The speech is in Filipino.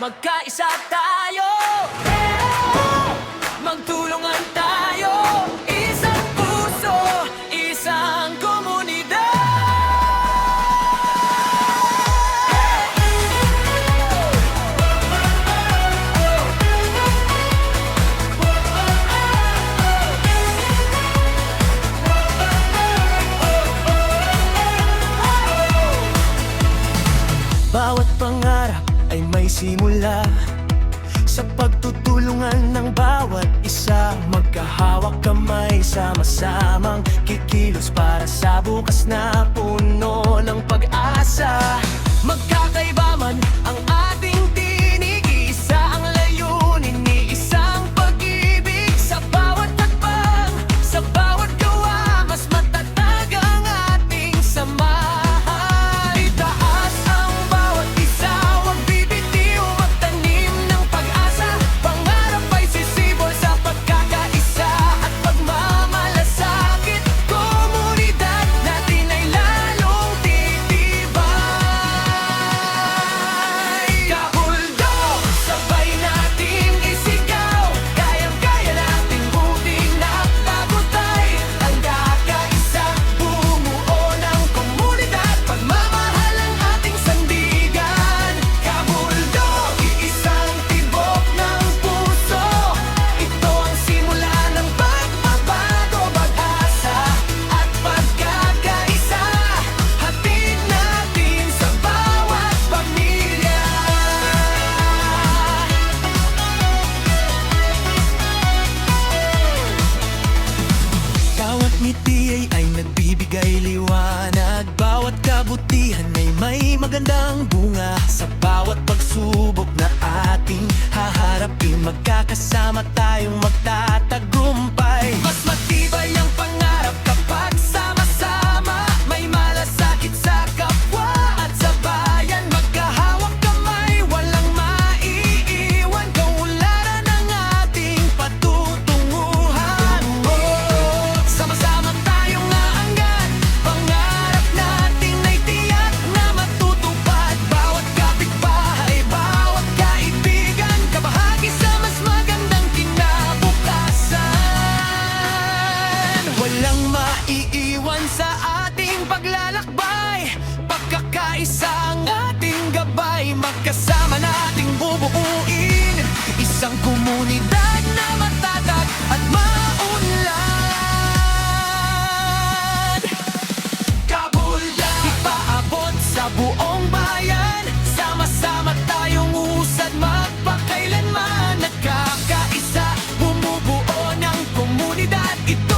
magkaisa tayo. Magtulungan tayo, isang puso, isang komunidad. Bawat pangarap ay may simula sa pagtutulungan ng bawat isa. Magkahawak kamay, sama-samang kikilos para sa bukas na puno ng pag-asa. Magkakaiba man ang ating tinig, iisa ang layunin, ni isang pag-ibig. Sa bawat hakbang, sa bawat gawa, mas matatag ang ating samahan. Itaas ang bawat isa, huwag bibitiw, magtanim ng pag-asa. Pangarap ay sisibol sa pagkakaisa at pagmamalasakit. Komunidad natin ay lalong titibay. Kahuldog, sabay nating isigaw, kayang-kaya nating buting nakatagutay. Ang kakaisa, bumuo ng komunidad, pagmamahal ang ating sandigan. Kahuldog, iisang tibok ng puso, ito ang simula ng pagbabago, pag-asa at pagkakaisa. Hatid natin sa bawat pamilya. Bawat ngiti ay nagbibigay liwanag, bawat kabutihan ay may magandang bunga. Sa bawat pagsubok na ating haharapin, magkakasama tayong magtatagumpay. Mas matibay ang pangarap kapag sama-sama, may malasakit sa kapwa at sa bayan. Magkahawak kamay, walang maiiwan, kaunlaran ng ating patutunguhan. Sama-sama tayong naanggan, pangarap natin ay tiyak na matutupad. Bawat kapitbahay, bawat kaibigan, kabahagi sa mas magandang kinabukasan. Walang maiiwan sa ating paglalakbay, pagkakaisa ang ating gabay. Magkasama nating bubuuin isang komunidad na matatag at maunlad. Kabuldad, ipaabot sa buong bayan, sama-sama tayong usad, magpakailanman. Nagkakaisa, bumubuo ng komunidad. Ito